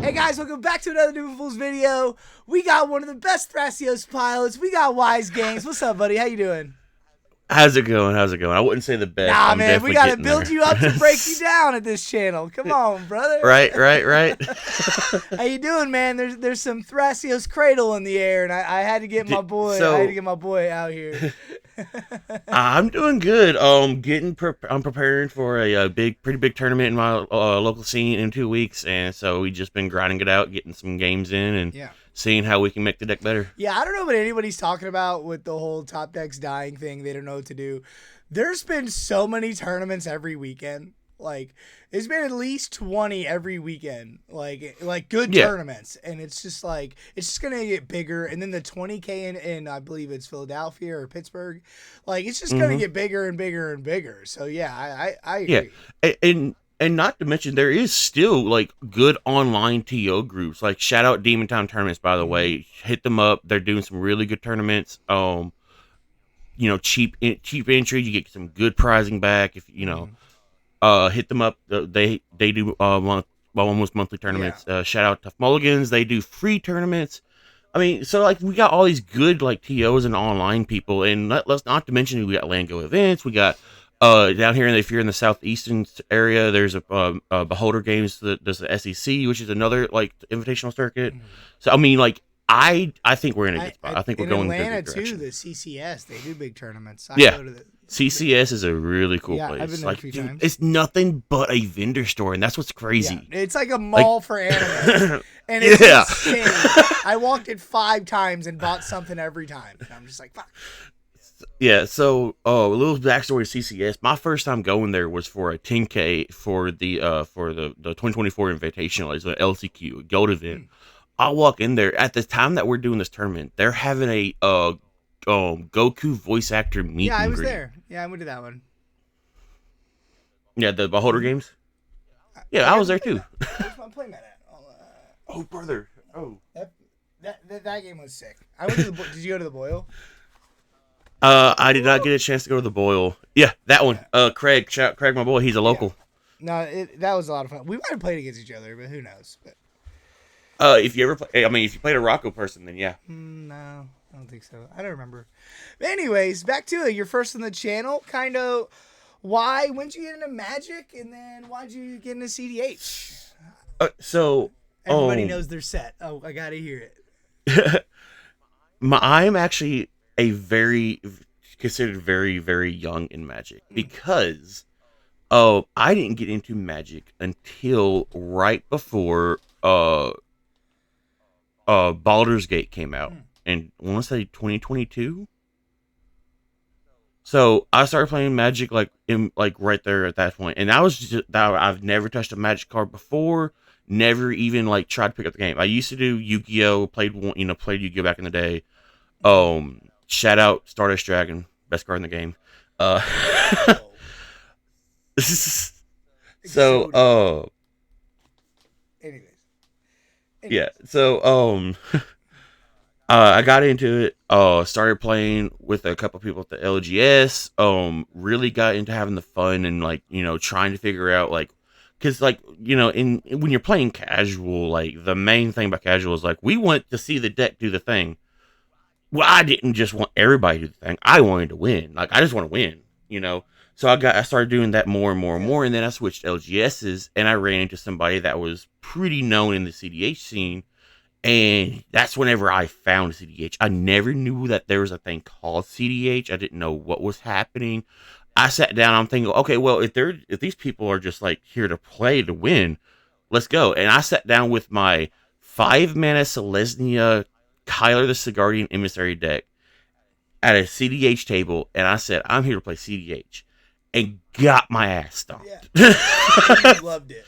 Hey guys, welcome back to another New Fools video. We got one of the best Thrasios pilots. We got Wiesegamez. What's up, buddy? How you doing? How's it going? I wouldn't say the best. Nah, I'm man, we definitely gotta getting build there. you up to break you down at this channel. Come on, brother. Right. How you doing, man? There's some Thrasios cradle in the air, and I had to get my boy. I had to get my boy out here. I'm doing good. I'm preparing for a pretty big tournament in my local scene in 2 weeks, and so we just been grinding it out, getting some games in, and seeing how we can make the deck better. Yeah, I don't know what anybody's talking about with the whole top decks dying thing. They don't know what to do. There's been so many tournaments every weekend. Like, it's been at least 20 every weekend. Like good tournaments. And it's just like, it's just going to get bigger. And then the 20K in I believe it's Philadelphia or Pittsburgh. Like, it's just going to get bigger and bigger and bigger. So, yeah, I agree. Yeah. And not to mention, there is still, like, good online TO groups. Like, shout out Demon Town Tournaments, by the way. Hit them up. They're doing some really good tournaments. Cheap entry. You get some good prizing back. If, hit them up. They do almost monthly tournaments. Shout out Tough Mulligans. They do free tournaments. I mean, so, like, we got all these good, like, TOs and online people. And let's not to mention, we got Land Go events. We got... down here, if you're in the southeastern area, there's a Beholder Games that does the SEC, which is another like invitational circuit. So I mean, like I think we're in a good spot. I think we're going in Atlanta a good direction. too. The CCS, they do big tournaments. CCS is a really cool place. I've been there a few times. It's nothing but a vendor store, and that's what's crazy. Yeah, it's like a mall for anime, and it's insane. I walked it 5 times and bought something every time, and I'm just like, fuck. Yeah, so a little backstory of CCS. My first time going there was for a 10K for the 2024 Invitational. It's an LCQ, a gold event. I walk in there at the time that we're doing this tournament. They're having a Goku voice actor meet. Yeah, I was there. Yeah, I went to that one. Yeah, the Beholder Games. Yeah, I was there too. Where's my playmat at? Oh, brother. Oh, that game was sick. I went to the. Did you go to the Boyle? I did not get a chance to go to the Boyle. Yeah, that one. Craig, Craig, my boy. He's a local. No, that was a lot of fun. We might have played against each other, but who knows? But if you ever play, if you played a Rocco person, then yeah. No, I don't think so. I don't remember. But anyways, back to it. You're first on the channel. Kind of. When'd you get into Magic, and then why'd you get into cedh? Everybody knows their set. Oh, I gotta hear it. I'm actually considered very, very young in Magic because I didn't get into Magic until right before Baldur's Gate came out, and I want to say 2022. So I started playing Magic right there at that point, and I've never touched a Magic card before. Never even like tried to pick up the game. I used to do Yu-Gi-Oh, played Yu-Gi-Oh back in the day. Shout out Stardust Dragon, best card in the game. Anyways. Yeah. So I got into it. Started playing with a couple people at the LGS. Really got into having the fun and trying to figure out because when you're playing casual, like the main thing about casual is like we want to see the deck do the thing. Well, I didn't just want everybody to do the thing. I wanted to win. Like, I just want to win, So I started doing that more and more and more, and then I switched LGSs, and I ran into somebody that was pretty known in the cedh scene, and that's whenever I found cedh. I never knew that there was a thing called cedh. I didn't know what was happening. I sat down, I'm thinking, okay, well, if these people are just, like, here to play to win, let's go. And I sat down with my 5-mana Selesnya Kyler the Sigardian Emissary deck at a cedh table, and I said, I'm here to play cedh, and got my ass stomped. Yeah. Loved it.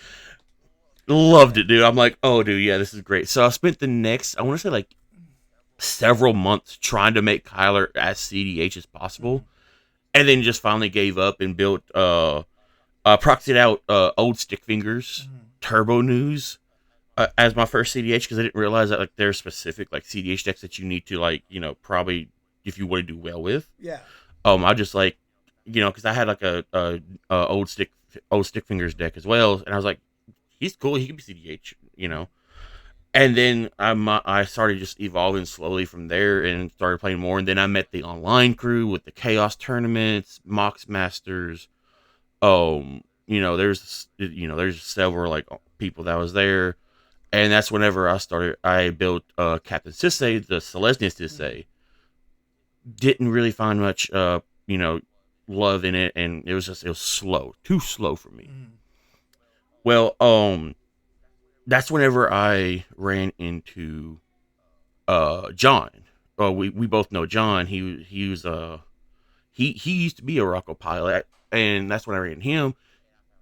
Loved it, dude. I'm like, oh, dude, yeah, this is great. So I spent the next, I want to say, like, several months trying to make Kyler as cedh as possible, and then just finally gave up and built, proxied out Old Stick Fingers, Turbo News, as my first cedh, because I didn't realize that like there's specific like cedh decks that you need to probably if you want to do well with. Yeah. I just because I had like a old stick fingers deck as well, and I was like, he's cool, he can be cedh, And then I started just evolving slowly from there and started playing more. And then I met the online crew with the chaos tournaments, Mox Masters. There's several like people that was there, and that's whenever I built Captain Sisay, the Selesnya Mm-hmm. Sisay. Didn't really find much love in it, and it was slow, too slow for me. Mm-hmm. Well, that's whenever I ran into John. We both know John. He used to be a Rocco pilot, and that's when I ran into him,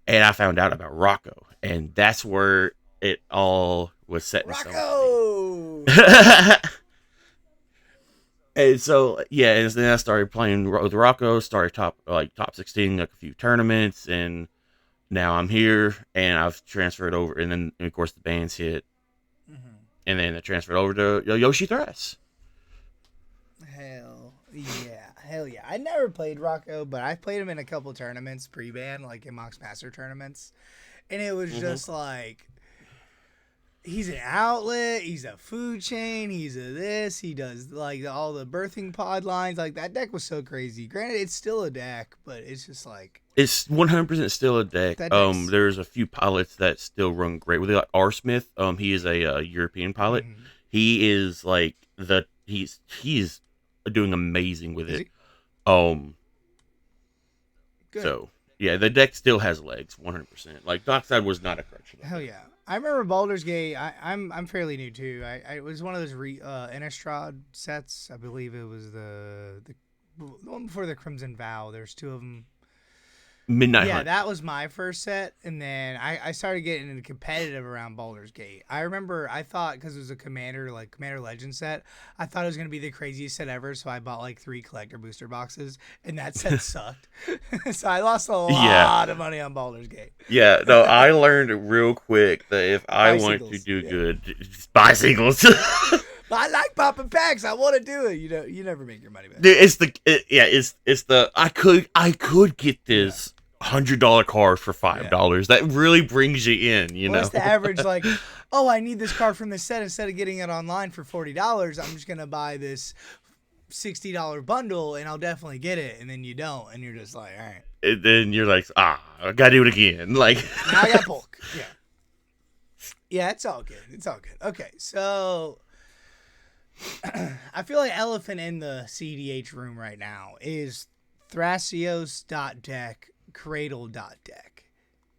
and I found out about Rocco, and that's where it all was set in stone for me. Rocco. And so yeah, and then I started playing with Rocco, started top 16 like a few tournaments, and now I'm here, and I've transferred over, and then of course the bands hit, Mm-hmm. and then I transferred over to Yoshi Thras. Hell yeah. I never played Rocco, but I played him in a couple tournaments pre-ban, like in Mox Master tournaments, and it was Mm-hmm. just like he's an outlet, he's a food chain, he's a this, he does like all the birthing pod lines. Like that deck was so crazy. Granted, it's still a deck, but it's just like It's 100% still a deck. that deck's. There's a few pilots that still run great with it. Like R Smith, he is a European pilot. Mm-hmm. He is like he's doing amazing with Is it. he Um, good? so yeah, the deck still has legs, 100%. Like Dockside was not a crutch for that Hell deck. yeah. I remember Baldur's Gate. I'm fairly new too. It was one of those Innistrad sets. I believe it was the one before the Crimson Vow. There's two of them. Midnight Yeah, Hunt. that was my first set, and then I started getting into competitive around Baldur's Gate. I remember I thought because it was a Commander Legend set, I thought it was gonna be the craziest set ever. So I bought like 3 collector booster boxes, and that set sucked. So I lost a Yeah, lot of money on Baldur's Gate. yeah. No, I learned real quick that if I want to Bicycles, do yeah. good, just buy singles. But I like popping packs. I want to do it. You never make your money back. Dude, it's the I could get Yeah. this $100 card for Yeah. $5. That really brings you in, you What's know. the average like? Oh, I need this card from this set instead of getting it online for $40. I'm just gonna buy this $60 bundle and I'll definitely get it. And then you don't, and you're just like, all right, And then you're like, I gotta do it again. Like, now I got bulk. Yeah, yeah, it's all good. It's all good. Okay, so I feel like elephant in the CDH room right now is Thrasios.deck, cradle.deck.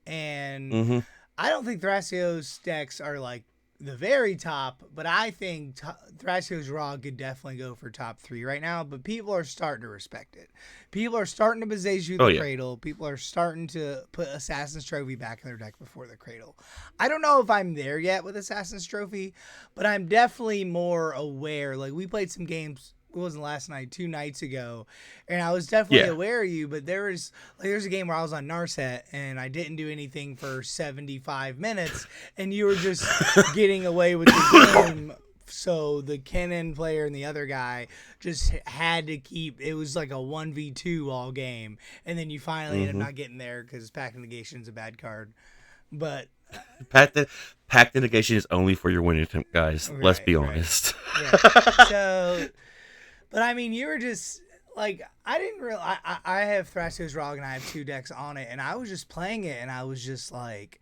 And hmm I don't think Thrasios decks are like the very top, but I think Thrasios Raw could definitely go for top 3 right now. But people are starting to respect it. People are starting to Bezeju oh the yeah, Cradle. People are starting to put Assassin's Trophy back in their deck before the Cradle. I don't know if I'm there yet with Assassin's Trophy, but I'm definitely more aware. Like we played some games. It wasn't last night, 2 nights ago, and I was definitely yeah. aware of you. But there's a game where I was on Narset and I didn't do anything for 75 minutes, and you were just getting away with the game. So the Kennen player and the other guy just had to keep. It was like a 1v2 all game, and then you finally end up hmm not getting there because Pact of Negation is a bad card. But Pact negation is only for your winning attempt, guys. Let's right, be right, honest. yeah. So. But I mean, you were just like I didn't realize I have Thrasios Rog and I have 2 decks on it, and I was just playing it, and I was just like,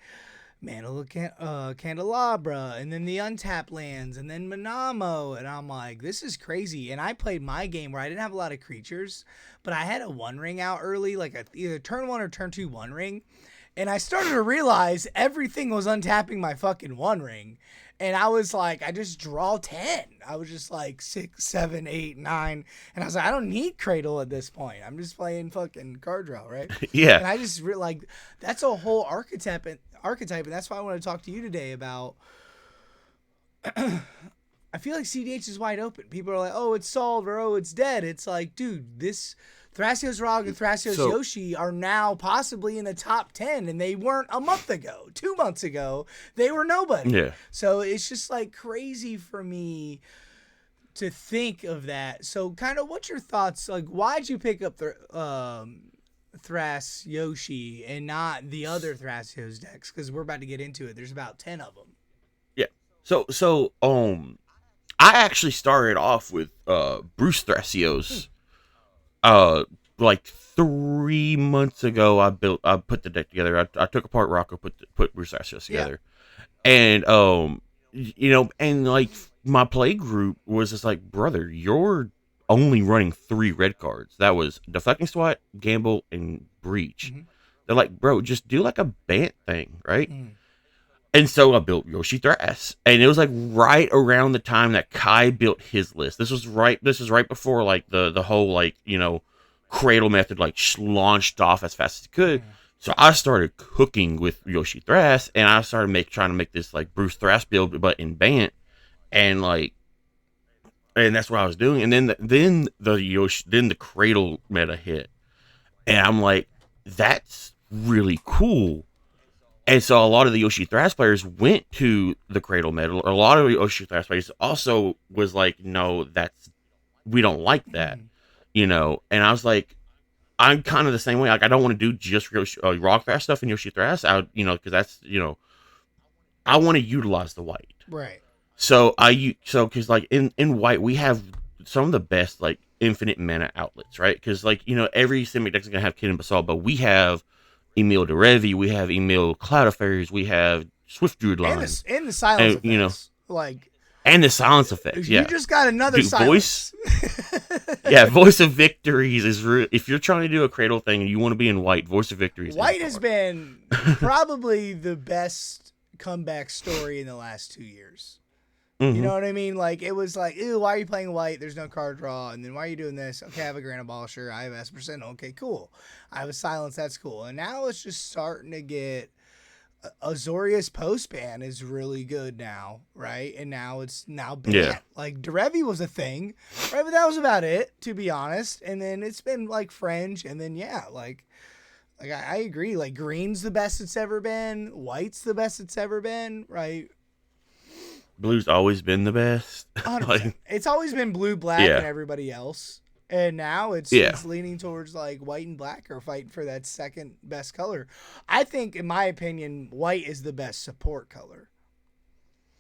Candelabra, and then the untapped lands, and then Manamo, and I'm like, this is crazy. And I played my game where I didn't have a lot of creatures, but I had a 1 ring out early, like either turn 1 or turn 2 1 ring, and I started to realize everything was untapping my fucking 1 ring. And I was like, I just draw 10. I was just like 6, 7, 8, 9. And I was like, I don't need Cradle at this point. I'm just playing fucking card draw, right? Yeah. And I just like that's a whole archetype, and that's why I want to talk to you today about. I feel like CDH is wide open. People are like, oh, it's solved or oh, it's dead. It's like, dude, this Thrasios Rog and Thrasios So Yoshi are now possibly in the top 10, and they weren't a month ago. 2 months ago, they were nobody. yeah. So it's just like crazy for me to think of that. So kind of what's your thoughts? Like, why'd you pick up Thras Yoshi and not the other Thrasios decks? Because we're about to get into it. There's about 10 of them. Yeah. I actually started off with Bruce Hmm. Thrasios. Like 3 months ago, I put the deck together. I took apart Rocco, put Bruce Thrasios Yeah. together, and and like my play group was just like, brother, you're only running 3 red cards. That was Deflecting Swat, Gamble, and Breach. Hmm. They're like, bro, just do like a Bant thing, right? Hmm. And so I built Yoshi Thras, and it was like right around the time that Kai built his list. This was right before like the whole like cradle method like launched off as fast as it could. Hmm. So I started cooking with Yoshi Thras, and I started trying to make this like Bruce Thras build, but in Bant, and like, and that's what I was doing. And then the cradle meta hit, and I'm like, that's really cool. And so a lot of the Yoshi Thras players went to the Cradle Medal. A lot of the Yoshi Thras players also was like, no, we don't like that, Hmm. And I was like, I'm kind of the same way. Like, I don't want to do just Rock Thras stuff in Yoshi Thras. Because that's, I want to utilize the white. Right. Because like in white, we have some of the best like infinite mana outlets, right? Because like, every Simic deck is going to have Kid and Basalt, but we have Emil Derevi, we have Emil Cloud of Fairies, we have Swift Druid line, And the silence and effects. Like, and the silence effects. you Yeah, just got another do silence. voice. Yeah, Voice of Victories is real. If you're trying to do a cradle thing and you want to be in white, Voice of Victories is White the has card. been probably the best comeback story in the last 2 years. You Mm-hmm. know what I mean? Like, it was like, ew, why are you playing white? There's no card draw. And then why are you doing this? Okay, I have a Grand Abolisher. I have S%. Okay, cool. I have a Silence. That's cool. And now it's just starting to get. Azorius postban is really good now, right? And now it's now Yeah. banned. Like, Derevi was a thing, right? But that was about it, to be honest. And then it's been like Fringe. And then, yeah, like I agree. Like, green's the best it's ever been. White's the best it's ever been, right? Blue's always been the best. 100%. Like, It's always been blue, black, and yeah, everybody else. And now yeah. it's leaning towards like white and black are fighting for that second best color. I think, in my opinion, white is the best support color.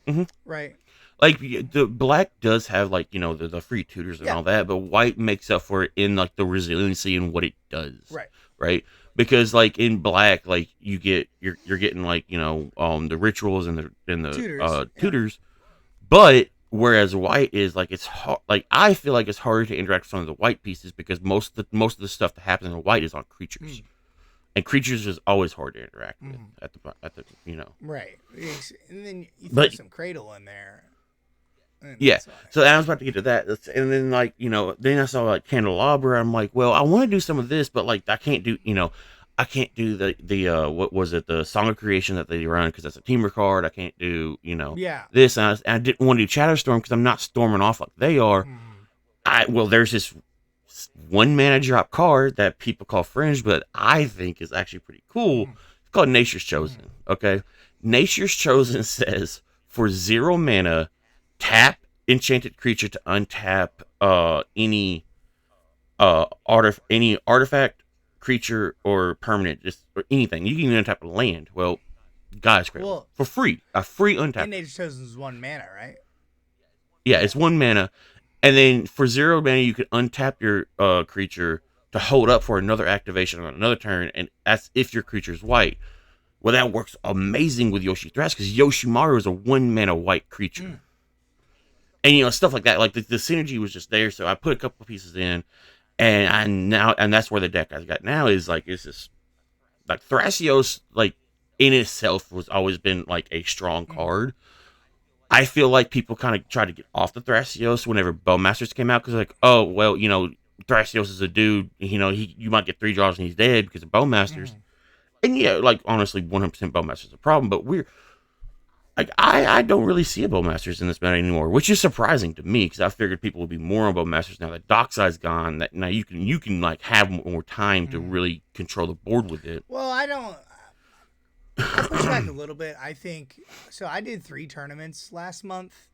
Mm-hmm. Right? Like the black does have like the free tutors and Yeah. all that, but white makes up for it in like the resiliency and what it does, Right. right? Because like in black, like you're getting like the rituals and the Tutors. Yeah. tutors, but whereas white is like it's hard. Like I feel like it's harder to interact with some of the white pieces because most of the stuff that happens in white is on creatures, Mm. and creatures is always hard to interact with Mm. at the. Right. And then you throw But some cradle in there. And yeah, that's fine. so I was about to get to that, and then like then I saw like candelabra. I'm like, well, I want to do some of this, but like I can't do the what was it, the Song of Creation that they run because that's a teamer card. I can't do Yeah. this, and I didn't want to do Chatterstorm because I'm not storming off like they are. Mm. There's this 1 mana drop card that people call Fringe, but I think is actually pretty cool. Mm. It's called Nature's Mm. Chosen. Okay, Nature's Chosen says for 0 mana, tap enchanted creature to untap any artifact, creature, or permanent, just or anything. You can even untap a land. Well, guys, Cradle Well, for free, a free untap. and Nature's Chosen is 1 mana, right? Yeah, it's 1 mana, and then for 0 mana, you can untap your creature to hold up for another activation on another turn, and that's if your creature's white. Well, that works amazing with Yoshi Thras because Yoshimaru is a 1 mana white creature. Mm. And stuff like that. Like the synergy was just there, so I put a couple of pieces in, and that's where the deck I got now is like it's just like Thrasios like in itself was always been like a strong Mm. card. I feel like people kind of tried to get off the Thrasios whenever Bowmasters came out because like, oh well, Thrasios is a dude. You might get 3 draws and he's dead because of Bowmasters. Mm. And yeah, like honestly, 100% Bowmasters is a problem. But we're like I don't really see a Bowmasters in this meta anymore, which is surprising to me because I figured people would be more on Bowmasters now that Dockside's gone. That now you can like have more time to Mm. really control the board with it. Well, I don't. I'll push back a little bit. I think so. I did 3 tournaments last month.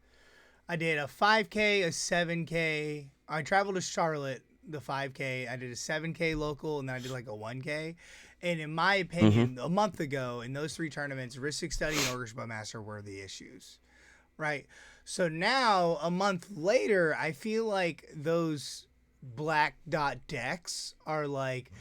I did a 5K, a 7K. I traveled to Charlotte, the 5K. I did a 7K local, and then I did like a 1K. And in my Mm-hmm. opinion, a month ago, in those 3 tournaments, Ristic Study and Orcish Bowmaster were the issues. right? So now, a month later, I feel like those black dot decks are like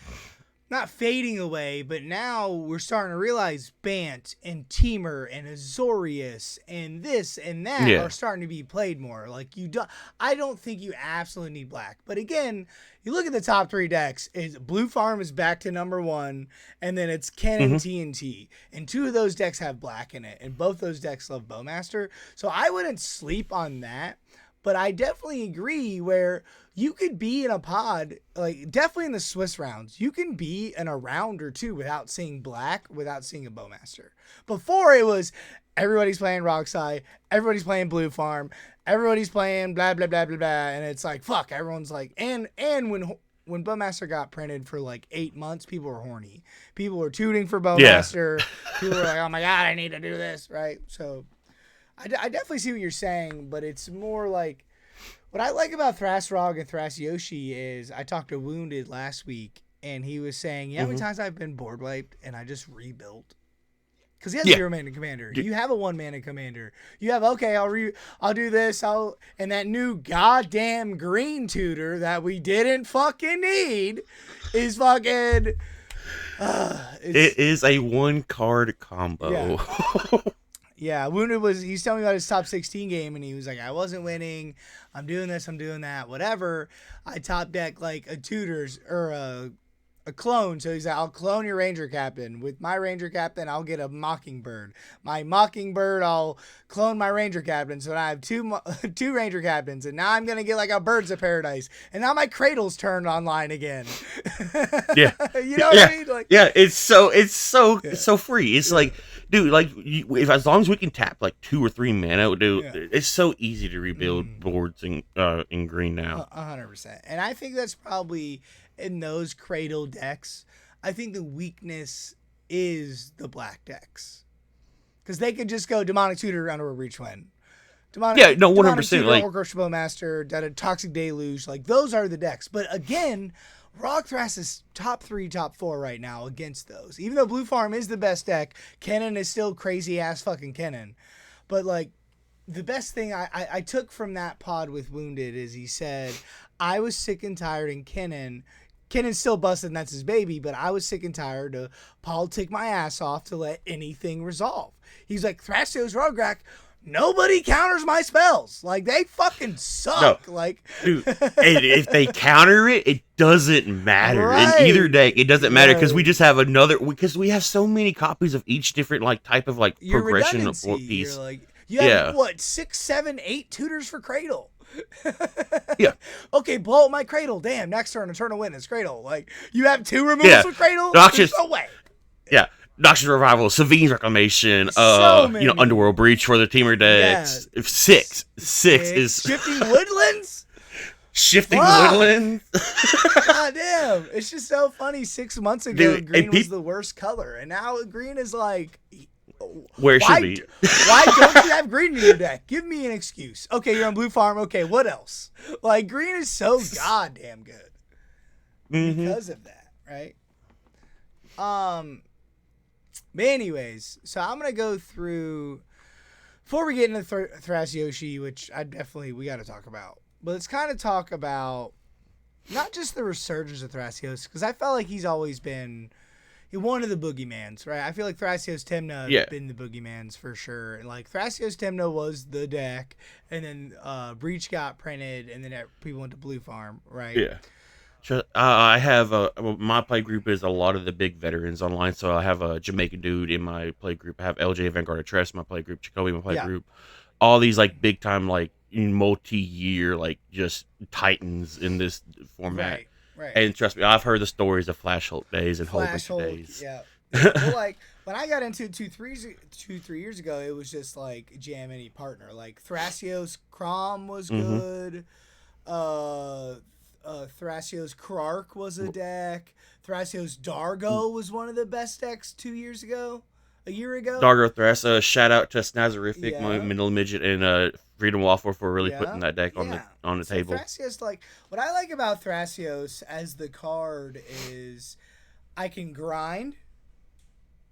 not fading away, but now we're starting to realize Bant and Teemer and Azorius and this and that Yeah. are starting to be played more. Like you do, I don't think you absolutely need black. But again, you look at the top three decks. Is Blue Farm is back to number one, and then it's Cannon Hmm. TNT, and two of those decks have black in it, and both those decks love Bowmaster. So I wouldn't sleep on that. But I definitely agree where you could be in a pod, like definitely in the Swiss rounds, you can be in a round or two without seeing black, without seeing a Bowmaster. Before it was everybody's playing Rockside, everybody's playing Blue Farm, everybody's playing blah blah blah blah blah, and it's like fuck, everyone's like, and when Bowmaster got printed for like 8 months, people were horny. People were tooting for Yeah. Bowmaster. People were like, oh my god, I need to do this, right? So I definitely see what you're saying, but it's more like what I like about Thrasrog and Thrasios is I talked to Wounded last week, and he was saying, you know how many Hmm. times I've been board wiped and I just rebuilt? Because he has Yeah. 0 mana commander. You have a 1 mana commander. You have, okay, I'll do this. And that new goddamn green tutor that we didn't fucking need is fucking. It is a 1-card combo. Yeah. Yeah, Wounded he's telling me about his top 16 game, and he was like, I wasn't winning. I'm doing this, I'm doing that, whatever. I top deck like a tutors or a clone. So he's like, I'll clone your ranger captain. With my ranger captain, I'll get a mockingbird. My mockingbird, I'll clone my ranger captain. So now I have two ranger captains, and now I'm gonna get like a birds of paradise. And now my cradle's turned online again. Yeah. You know what Yeah. I mean? Like, Yeah. It's so yeah. so free. It's like, dude, like if as long as we can tap like 2 or 3 mana, dude, Yeah. it's so easy to rebuild boards in green now. 100%. And I think that's probably in those cradle decks. I think the weakness is the black decks because they could just go demonic tutor under a reach win. Yeah, no, Demonic 100%. tutor, Like, Orcish Bowmaster, toxic deluge. Like those are the decks. But again, Rock Thras is top 3, top 4 right now against those. Even though Blue Farm is the best deck, Kennen is still crazy ass fucking Kennen. But like the best thing I took from that pod with Wounded is he said, I was sick and tired in Kennen. Kennen's still busted and that's his baby, but I was sick and tired to politic my ass off to let anything resolve. He's like, Thrasios Rograk, nobody counters my spells. Like, they fucking suck. no, Like, dude, if they counter it, it doesn't matter. Right. In either deck, it doesn't matter because Right. we just have because we have so many copies of each different like type of like your progression redundancy, of piece. you're like, you have Yeah. what, 6, 7, 8 tutors for Cradle? Yeah. Okay, blow up my Cradle. Damn, next turn, a turn to win is Cradle. Like, you have 2 removals Yeah. for Cradle? Noxious- There's no way. Yeah. Noxious Revival, Savine's Reclamation, So many. Underworld Breach for the teamer decks. Yeah. Six is Shifting Woodlands? Shifting Fuck. Woodlands. God damn. It's just so funny. 6 months ago, Dude, green and was the worst color. And now green is like... Where it should be. Why don't you have green in your deck? Give me an excuse. Okay, you're on Blue Farm. Okay, what else? Like, green is so goddamn good because of that, right? But anyways, so I'm gonna go through before we get into Thrasios, which we got to talk about. But let's kind of talk about not just the resurgence of Thrasios, because I felt like he's always been one of the boogeyman's, right? I feel like Thrasios Temna have been the boogeyman's for sure. And like Thrasios Temna was the deck, and then Breach got printed, and then people went to Blue Farm, right? Yeah. I have my play group is a lot of the big veterans online. So I have a Jamaican dude in my play group. I have LJ Vanguard of Tress, my play group, Jacoby, my play group. All these like big time, like multi-year, like just titans in this format. Right. And trust me, I've heard the stories of Flash Hulk days and Hulk days. Yeah. Well, like when I got into 3 years ago, it was just like jam any partner. Like Thrasios Crom was good. Thrasios Krark was a deck. Thrasios Dargo was one of the best decks a year ago. Dargo Thras, shout out to Snazerific, my middle midget, and Freedom Waffle for really putting that deck on the table. Thrasios, like what I like about Thrasios as the card is I can grind.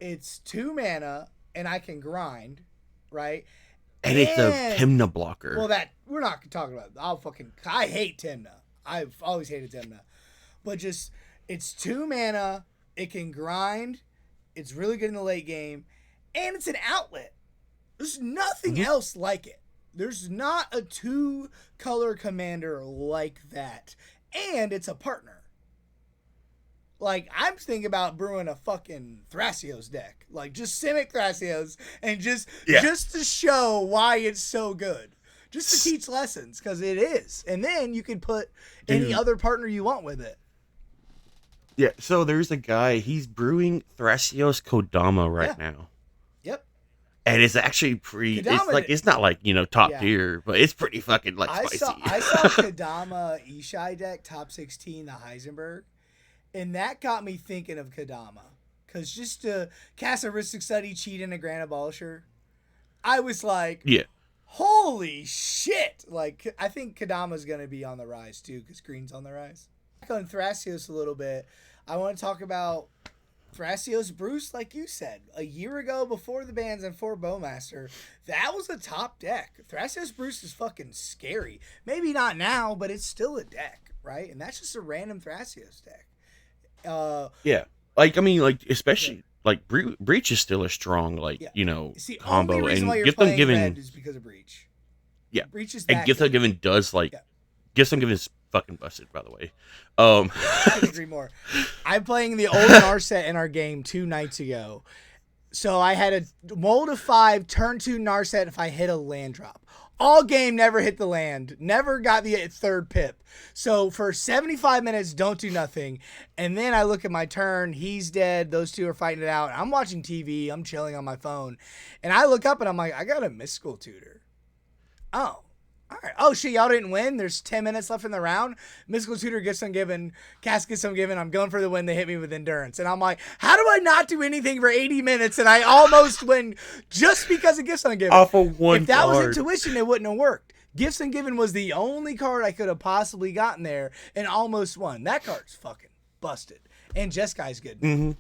It's 2 mana and I can grind, right? and it's a And Timna blocker. well, that we're not talking about. I hate Timna. I've always hated Timna, but just it's 2 mana. It can grind. It's really good in the late game, and it's an outlet. There's nothing else like it. There's not a 2-color commander like that, and it's a partner. Like, I'm thinking about brewing a fucking Thrasios deck. Like, just Simic Thrasios, and just to show why it's so good. Just to teach lessons, because it is. And then you can put any other partner you want with it. Yeah, so there's a guy, he's brewing Thrasios Kodama right now. Yep. And it's actually pretty, Kodama, it's not like, top tier, but it's pretty fucking, spicy. I saw Kodama Ishai deck, top 16, the Heisenberg. And that got me thinking of Kodama. Because just to cast a Ristic Study, cheat in a Grand Abolisher, I was like, holy shit. Like, I think Kodama's going to be on the rise, too, because green's on the rise. Back on Thrasios a little bit, I want to talk about Thrasios Bruce, like you said. A year ago, before the bans and for Bowmaster, that was a top deck. Thrasios Bruce is fucking scary. Maybe not now, but it's still a deck, right? And that's just a random Thrasios deck. Especially Breach is still a strong See, combo, only reason and why you're Gift playing Ungiven red is because of Breach. Yeah, Breach is and Gift Ungiven does Gift Ungiven is fucking busted, by the way. I couldn't agree more. I'm playing the old Narset in our game 2 nights ago. So I had a mold of 5, turn 2 Narset if I hit a land drop. All game, never hit the land. Never got the 3rd pip. So for 75 minutes, don't do nothing. And then I look at my turn. He's dead. Those 2 are fighting it out. I'm watching TV. I'm chilling on my phone. And I look up and I'm like, I got a mystical tutor. Oh. All right. Oh, shit, y'all didn't win. There's 10 minutes left in the round. Mystical Tutor gets Ungiven. Cast gets Ungiven. I'm going for the win. They hit me with Endurance. And I'm like, how do I not do anything for 80 minutes and I almost win just because of Gifts Ungiven? Off of one If that card. was Intuition, it wouldn't have worked. Gifts Ungiven was the only card I could have possibly gotten there and almost won. That card's fucking busted. And Jeskai's good. Mm-hmm.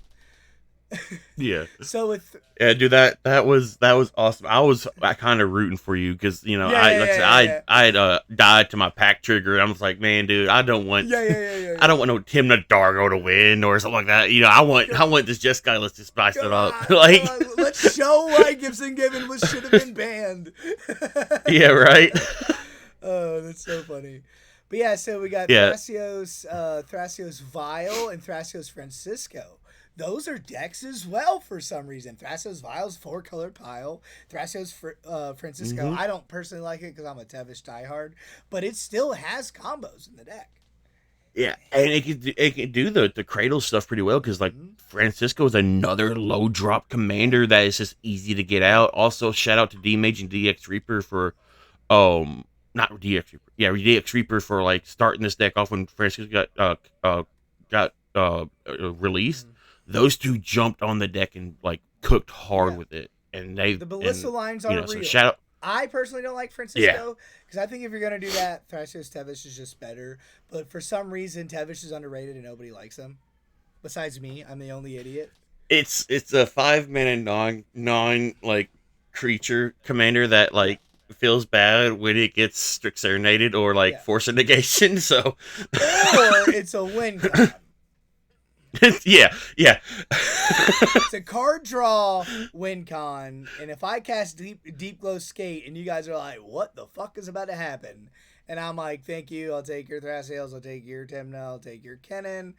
Yeah. So with dude, that was awesome. I was kind of rooting for you because I died to my pack trigger. And I was like, man, dude, I don't want I don't want no Timna Dargo to win or something like that. I want this Jeskai. Let's just spice it up. Let's show why Gibson Given should have been banned. Yeah, right. Oh, that's so funny. But yeah, so we got Thrasios Vile and Thrasios Francisco. Those are decks as well for some reason. Thrasios Vile's 4-colored pile. Thrasios Francisco, I don't personally like it because I'm a Tevish diehard, but it still has combos in the deck. Yeah, and it can do the cradle stuff pretty well because Francisco is another low drop commander that is just easy to get out. Also, shout out to D-Mage and DX Reaper for not DX Reaper, DX Reaper for starting this deck off when Francisco got released. Those 2 jumped on the deck and cooked hard with it, and the Ballista lines are real. So shout out. I personally don't like Francisco because I think if you're gonna do that, Thrasios Tevish is just better. But for some reason, Tevish is underrated and nobody likes him. Besides me, I'm the only idiot. It's a 5-mana non creature commander that feels bad when it gets strict serenaded or force a negation. So or it's a win con. yeah. It's a card draw win con, and if I cast deep glow skate and you guys are like, what the fuck is about to happen? And I'm like, thank you, I'll take your Thrasios, I'll take your Timna, I'll take your Kennen.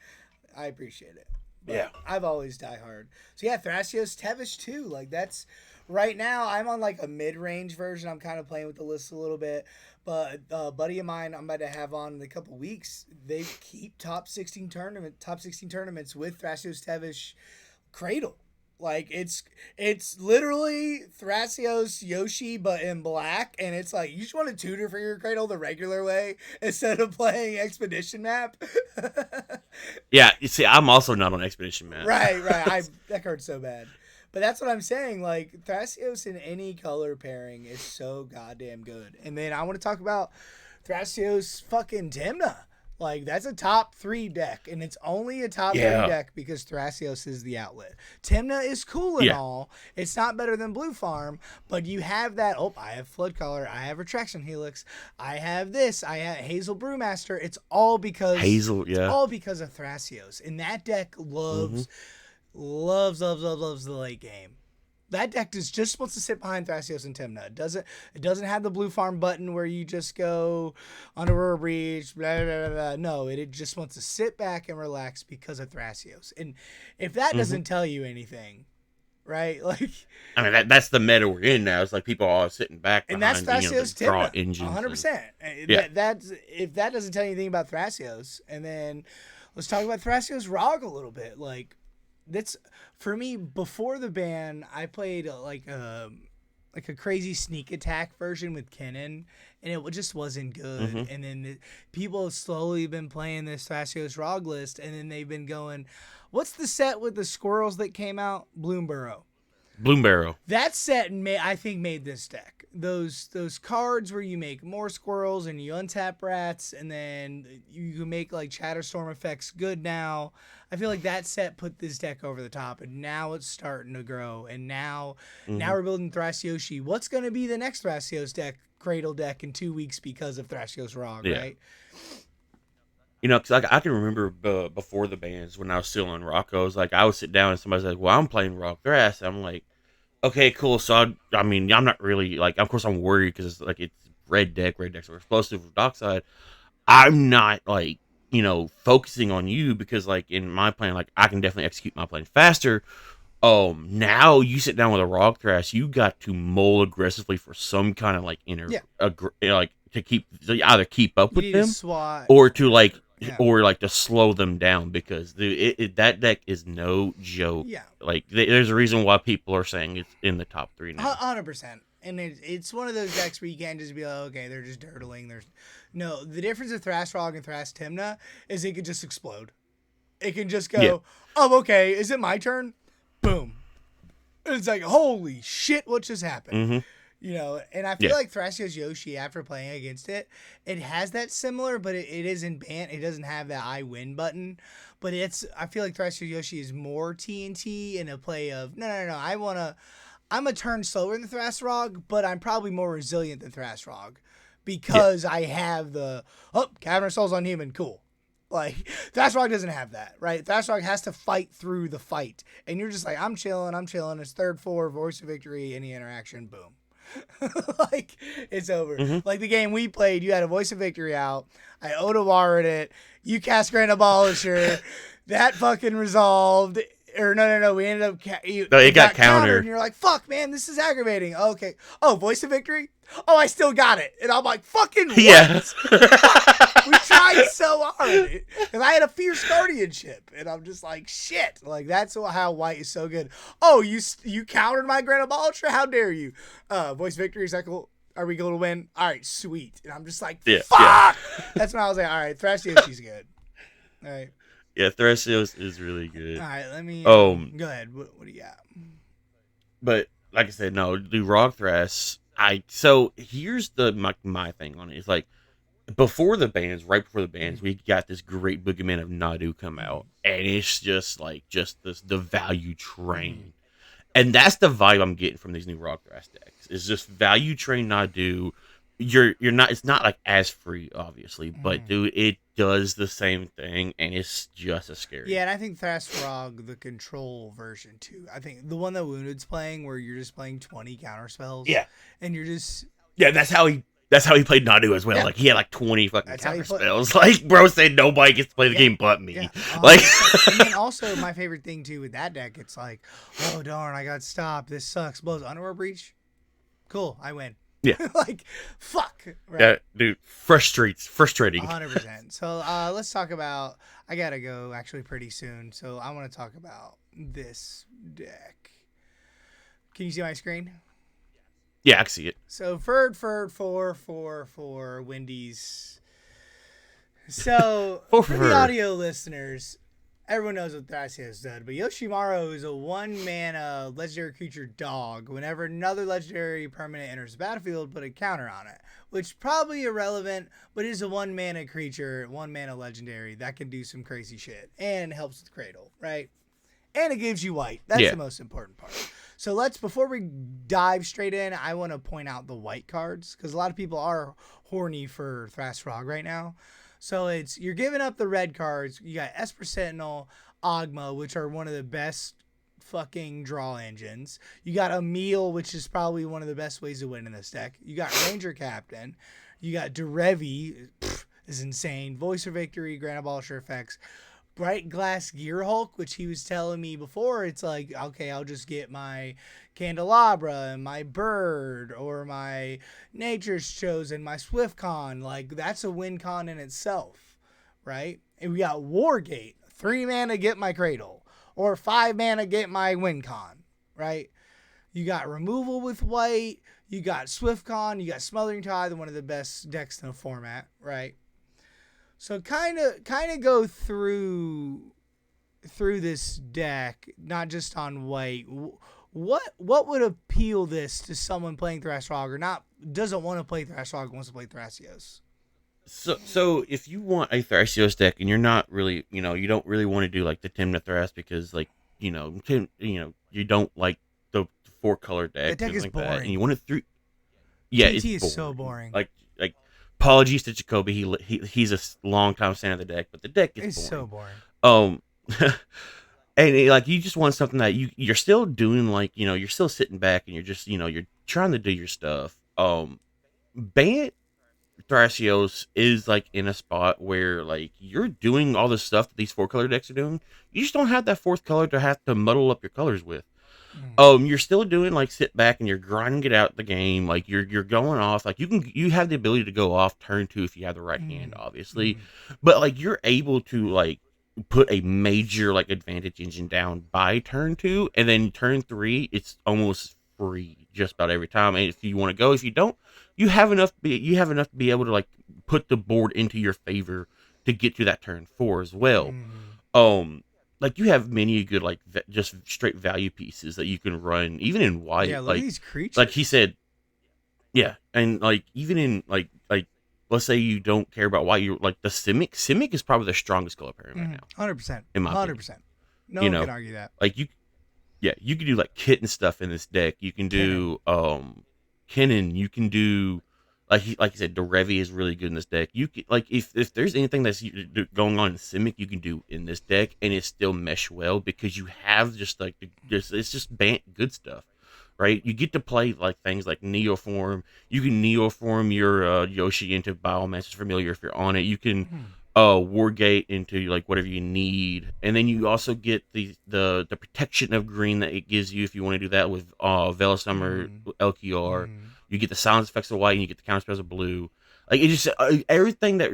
I appreciate it. But I've always die hard. So yeah, Thrasios Tevish too. That's right now I'm on a mid-range version. I'm kind of playing with the list a little bit. But a buddy of mine I'm about to have on in a couple weeks, they keep top 16 tournaments with Thrasios Tevish Cradle. It's literally Thrasios Yoshi but in black, and it's you just want to tutor for your Cradle the regular way instead of playing Expedition Map. Yeah, you see, I'm also not on Expedition Map. Right. That card's so bad. But that's what I'm saying. Thrasios in any color pairing is so goddamn good. And then I want to talk about Thrasios fucking Timna. Like, that's a top 3 deck, and it's only a top 3 Yeah. deck because Thrasios is the outlet. Tymna is cool and all. It's not better than Blue Farm, but you have that, I have Flood Color, I have Retraction Helix, I have this, I have Hazel Brewmaster. It's all because Hazel, it's all because of Thrasios. And that deck loves the late game. That deck just wants to sit behind Thrasios and Tymna. It doesn't have the Blue Farm button where you just go Underworld Breach, blah, blah, blah, blah. No, it just wants to sit back and relax because of Thrasios. And if that doesn't tell you anything, right? Like, I mean, that's the meta we're in now. It's like people are all sitting back behind, and that's Thrasios the draw Tymna, engines. 100%. Yeah. That's if that doesn't tell you anything about Thrasios, and then let's talk about Thrasios ROG a little bit. Like, that's for me. Before the ban, I played like a crazy sneak attack version with Kennen, and it just wasn't good. And then people have slowly been playing this Thrasios ROG list, and then they've been going, what's the set with the squirrels that came out? Bloomburrow. That set I think made this deck. Those cards where you make more squirrels and you untap rats, and then you can make like Chatterstorm effects good now. I feel like that set put this deck over the top, and now it's starting to grow. And now we're building Thrasios. What's going to be the next Thrasios deck, Cradle deck, in 2 weeks because of Thrasios ROG, right? Because I can remember before the bans when I was still on Rocco's, like I would sit down and somebody's like, "Well, I'm playing ROG Thras." I'm like, "Okay, cool." So I mean, I'm not really like. Of course, I'm worried because it's red decks are explosive with Dockside. I'm not like focusing on you because like in my plan, like I can definitely execute my plan faster. Now you sit down with a ROG Thras, you got to mull aggressively for some kind of like like to either keep up with them or to like. Yeah. Or like to slow them down because that deck is no joke. Yeah, like there's a reason why people are saying it's in the top 3 now. 100%, and it's one of those decks where you can't just be like, okay, they're just dirtling. The difference of Thras ROG and Thras Tymna is it could just explode. It can just go, oh, okay, is it my turn? Boom. It's like, holy shit, what just happened? And I feel like Thrasios Yoshi, after playing against it, it has that similar, but it isn't banned. It doesn't have that I win button. But I feel like Thrasios Yoshi is more TNT in a play of, no, I'm a turn slower than the Thras ROG, but I'm probably more resilient than Thras ROG because I have Cavern Souls on human, cool. Like, Thras ROG doesn't have that, right? Thras ROG has to fight through the fight. And you're just like, I'm chilling. It's 3rd-4, Voice of Victory, any interaction, boom. Like, it's over. Like the game we played, you had a Voice of Victory out. I Odawared it. You cast Grand Abolisher. That fucking resolved. Or no. We ended up. It got countered. And you're like, fuck, man, this is aggravating. Okay. Oh, Voice of Victory? Oh, I still got it. And I'm like, fucking what? Yeah. We tried so hard. And I had a Fierce Guardianship. And I'm just like, shit. Like, that's how White is so good. Oh, you countered my Grand Abolisher? How dare you? Voice Victory, is that cool? Are we going to win? All right, sweet. And I'm just like, fuck! Yeah. That's when I was like, all right, Thrasios, she's good. All right. Yeah, Thrasios is really good. All right, let me go ahead. What do you got? But like I said, no, the ROG Thras. So here's my thing on it. It's like right before the bans, we got this great boogeyman of Nadu come out, and it's just the value train, and that's the vibe I'm getting from these new ROG Thras decks. It's just value train Nadu. You're not. It's not like as free, obviously, but dude, it does the same thing, and it's just as scary. Yeah, and I think Thras ROG, the control version too. I think the one that Wounded's playing, where you're just playing 20 counter spells. Yeah, and you're just that's how he played Nadu as well. Yeah. Like he had like 20 fucking counter spells. Like bro said, nobody gets to play the game but me. Yeah. Like, and then also my favorite thing too with that deck, it's like, oh darn, I got stopped. This sucks. Blows Underworld Breach. Cool, I win. Yeah. Like, fuck. Right? Yeah, dude, frustrating. 100%. So let's talk about, I got to go actually pretty soon. So I want to talk about this deck. Can you see my screen? Yeah, I can see it. So Ferd, 4, Wendy's. So for the audio listeners, everyone knows what Thrasios does, but Yoshimaru is a 1-mana legendary creature dog. Whenever another legendary permanent enters the battlefield, put a counter on it, which is probably irrelevant, but it is a 1-mana creature, 1-mana legendary that can do some crazy shit and helps with cradle, right? And it gives you white. That's the most important part. So before we dive straight in, I want to point out the white cards because a lot of people are horny for Thras Frog right now. So you're giving up the red cards. You got Esper Sentinel, Ogma, which are one of the best fucking draw engines. You got Emil, which is probably one of the best ways to win in this deck. You got Ranger Captain. You got Derevi, is insane. Voice of Victory, Grand Abolisher effects. Bright Glass Gear Hulk, which he was telling me before, it's like, okay, I'll just get my Candelabra and my Bird or my Nature's Chosen, my Swift Con. Like, that's a win con in itself, right? And we got Wargate, 3 mana get my Cradle, or 5 mana get my win con, right? You got removal with white, you got Swift Con, you got Smothering Tithe, one of the best decks in the format, right? So kind of go through this deck, not just on white. What would appeal this to someone playing Thrashrog or not doesn't want to play Thrashrog, wants to play Thrasios? So if you want a Thrasios deck and you're not really, you don't really want to do like the Timna Thras because like, you don't like the 4-color deck. The deck is like boring. That, and you want to yeah, TT it's boring. is so boring. Like apologies to Jacoby, he's a long time fan of the deck, but the deck is it's boring. So boring. And like you just want something that you're still doing, like you're still sitting back and you're just you're trying to do your stuff. Bant Thrasios is like in a spot where like you're doing all the stuff that these 4-color decks are doing. You just don't have that 4th color to have to muddle up your colors with. You're still doing like sit back and you're grinding it out the game. Like you're going off. Like you have the ability to go off turn 2 if you have the right hand, obviously. But like you're able to like put a major like advantage engine down by turn 2, and then turn 3 it's almost free just about every time. And if you want to go, if you don't, you have enough to be able to like put the board into your favor to get to that turn 4 as well. Like you have many good like just straight value pieces that you can run even in white. Yeah, look like at these creatures. Like he said, yeah, and like even in like let's say you don't care about white, you're like the Simic is probably the strongest color pairing right now. 100%. In my 100%. opinion. No one can argue that. Like you can do like kit and stuff in this deck. You can do Kennen. You can do like you said, Derevi is really good in this deck. You can, like if there's anything that's going on in Simic, you can do in this deck, and it still mesh well because you have just like it's just good stuff, right? You get to play like things like Neoform. You can Neoform your Yoshi into Biomancer's Familiar if you're on it. You can Wargate into like whatever you need, and then you also get the protection of green that it gives you if you want to do that with Velasummer, LQR. You get the silence effects of white, and you get the counter spells of blue. Like it just everything that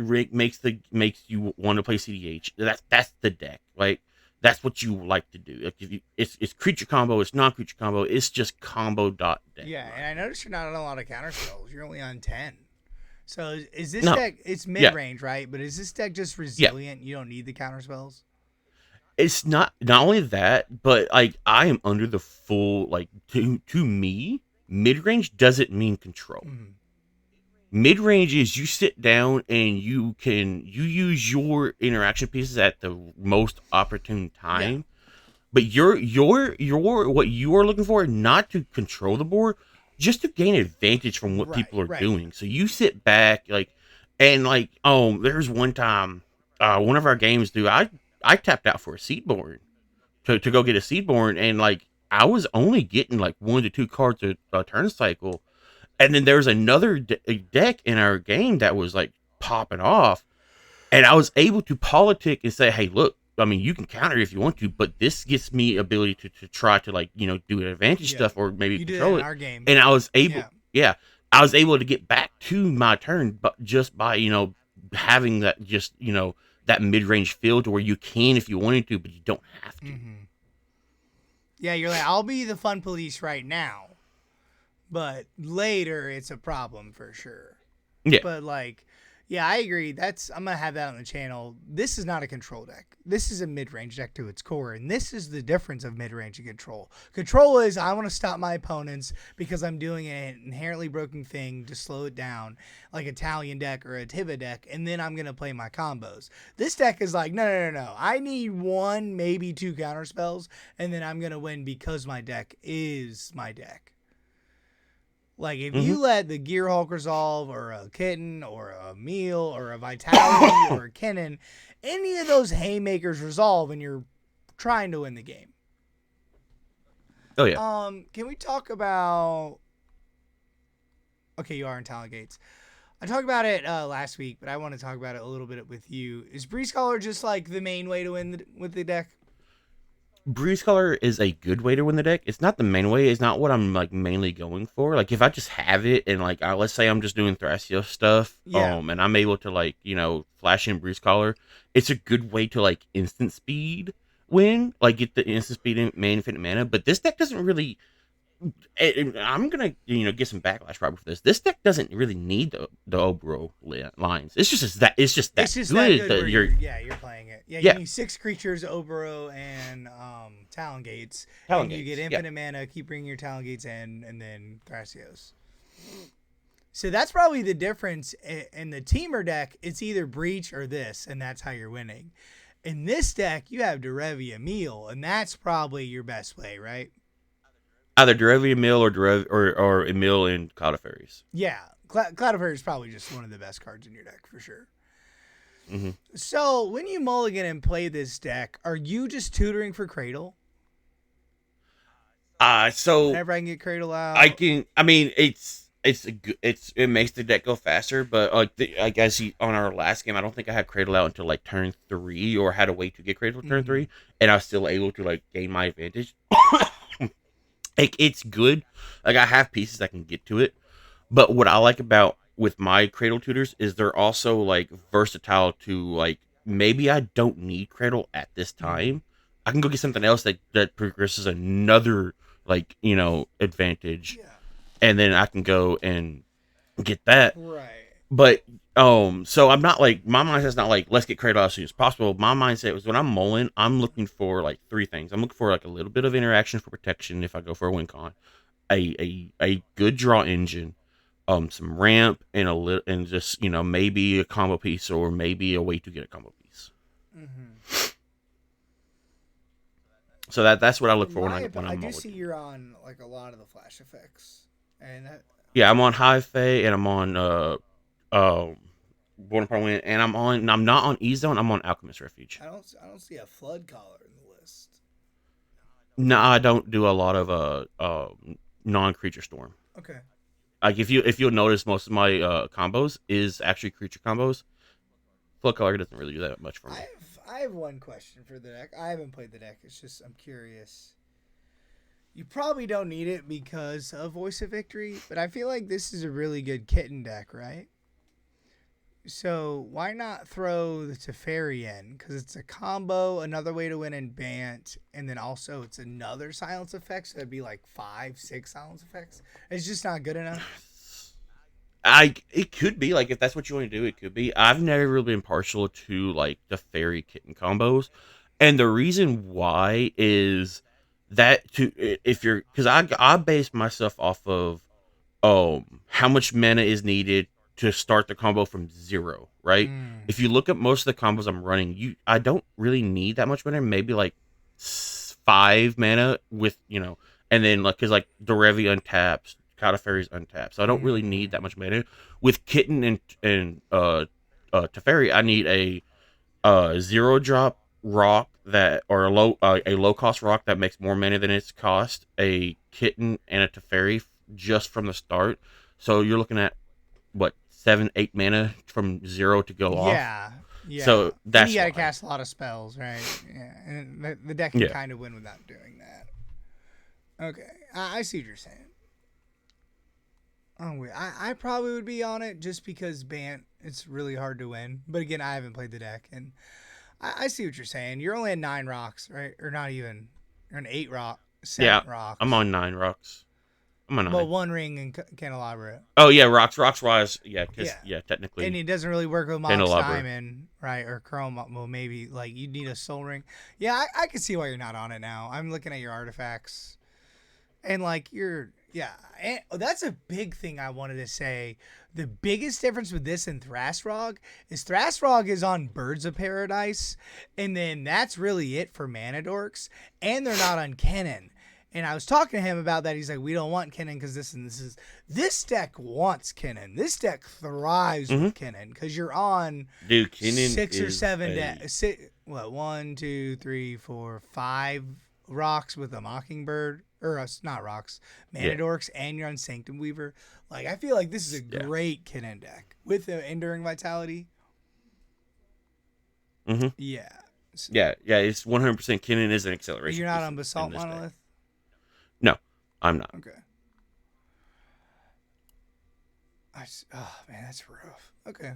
makes you want to play CDH. That's the deck, right? That's what you like to do. Like if it's creature combo, it's non creature combo. It's just combo deck. Yeah, and I noticed you're not on a lot of counter spells. You're only on 10. So is this No. deck? It's mid range, right? But is this deck just resilient? You don't need the counter spells. It's not only that, but like I am under the full like to me. Mid-range doesn't mean control. Mid-range is you sit down and you use your interaction pieces at the most opportune time. But you're what you are looking for, not to control the board, just to gain advantage from what people are doing. So you sit back there's one time one of our games I tapped out for a Seedborn to go get a Seedborn, and like I was only getting like 1 to 2 cards a turn cycle, and then there's another deck in our game that was like popping off, and I was able to politic and say, hey, look, I mean, you can counter if you want to, but this gives me ability to try to like do an advantage stuff or maybe control it. Our game. And I was able, I was able to get back to my turn, but just by having that that mid range feel to where you can if you wanted to, but you don't have to. Yeah, you're like, I'll be the fun police right now, but later it's a problem for sure. Yeah. But like, Yeah, I agree. I'm gonna have that on the channel. This is not a control deck. This is a mid-range deck to its core, and this is the difference of mid-range and control. Control is I want to stop my opponents because I'm doing an inherently broken thing to slow it down, like Italian deck or a Tiva deck, and then I'm gonna play my combos. This deck is like no. I need one, maybe two counter spells, and then I'm gonna win because my deck is my deck. Like, if Mm-hmm. you let the Gearhulk resolve, or a Kitten, or a Meal, or a Vitality, or a Kennen, any of those haymakers resolve, and you're trying to win the game. Oh yeah. Can we talk about? Okay, you are in Talent Gates. I talked about it last week, but I want to talk about it a little bit with you. Is Breeze Caller just like the main way to win with the deck? Breeze Color is a good way to win the deck. It's not the main way. It's not what I'm like mainly going for. Like if I just have it and like let's say I'm just doing Thrasios stuff, Yeah. and I'm able to like flash in Breeze Collar, it's a good way to like instant speed win, like get the instant speed in main infinite mana. But this deck doesn't really. I'm gonna get some backlash probably for this. This deck doesn't really need the Obro lines. It's just that It's just that good good that where you're you're playing it. Yeah, you yeah need 6 creatures, Oboro, and Talon Gates, Talon and you get Gates. Yeah. infinite mana. Keep bringing your Talon Gates in, and then Thrasios. So that's probably the difference in the teamer deck. It's either Breach or this, and that's how you're winning. In this deck, you have Derevia Meal, and that's probably your best way, right? Either Derevia Mill or Emil in Cloud of Fairies. Yeah, Cloud of Fire is probably just one of the best cards in your deck for sure. Mm-hmm. So when you mulligan and play this deck, are you just tutoring for Cradle? So Whenever I can get Cradle out, I can. I mean, it makes the deck go faster, but I guess on our last game, I don't think I had Cradle out until like turn 3, or had a way to get Cradle turn 3, and I was still able to like gain my advantage. Like it's good. Like I have pieces I can get to it, but what I like about with my Cradle tutors is they're also like versatile to like maybe I don't need Cradle at this time. I can go get something else that progresses another advantage, yeah, and then I can go and get that. right. But so I'm not like my mindset's not like let's get Cradle out as soon as possible. My mindset was when I'm mulling, I'm looking for like 3 things. I'm looking for like a little bit of interaction for protection if I go for a win con, a good draw engine, some ramp, and a little and just maybe a combo piece or maybe a way to get a combo piece. So that's what I look for when I'm I do mulling. see you're on like a lot of the flash effects, and Yeah, I'm on High Fae and I'm on Born Upon Wind, and I'm not on E Zone. I'm on Alchemist Refuge. I don't see a flood collar in the list. No, I don't do a lot of non creature storm. Okay. Like if you'll notice, most of my combos is actually creature combos. Flood Color doesn't really do that much for me. I have one question for the deck. I haven't played the deck. It's just I'm curious. You probably don't need it because of Voice of Victory, but I feel like this is a really good kitten deck, right? So why not throw the Teferi in? Because it's a combo, another way to win in Bant, and then also it's another silence effect. So that'd be like 5, 6 silence effects. It's just not good enough. It could be like if that's what you want to do, it could be. I've never really been partial to like the fairy kitten combos, and the reason why is that if you're because I base myself off of how much mana is needed to start the combo from 0, right? If you look at most of the combos I'm running, I don't really need that much mana, maybe like 5 mana with and then like because like Derevi untaps, Kata Fairies untapped, so I don't really need that much mana. With Kitten and Teferi, I need a 0-drop rock that or a low cost rock that makes more mana than its cost, a Kitten and a Teferi just from the start. So you're looking at what 7-8 mana from 0 to go off. Yeah. So that's and you gotta why. cast a lot of spells, right? Yeah, and the deck can Yeah. kind of win without doing that. Okay, I see what you're saying. Oh, wait. I probably would be on it just because Bant, it's really hard to win. But again, I haven't played the deck, and I see what you're saying. You're only at 9 rocks, right? Or not even. You're an 8 rock, 7 Yeah, rocks. I'm on 9 rocks. I'm a Well, 9. One Ring and Candelabra. Oh yeah, rocks wise. Yeah, because Yeah. And technically it doesn't really work with Mox candelabra. Diamond, right? Or Chrome. Well, maybe like you need a Soul Ring. Yeah, I can see why you're not on it now. I'm looking at your artifacts, and like you're, yeah. And that's a big thing I wanted to say. The biggest difference with this and Thrasrog is on Birds of Paradise, and then that's really it for Mana Dorks, and they're not on Kennen. And I was talking to him about that. He's like, we don't want Kennen because this and this is this deck wants Kennen. This deck thrives Mm-hmm. with Kennen because you're on Dude, Kennen 6 or 7 a what 1, 2, 3, 4, 5 rocks with a Mockingbird or not rocks, Mana yeah Dorks, and you're on Sanctum Weaver. Like I feel like this is a yeah. great Kennen deck with the Enduring Vitality. Mm-hmm. Yeah. So Yeah. It's 100% Kennen is an acceleration. you're not piece on in Basalt this deck. Monolith? No, I'm not. Okay. Oh man, that's rough. Okay.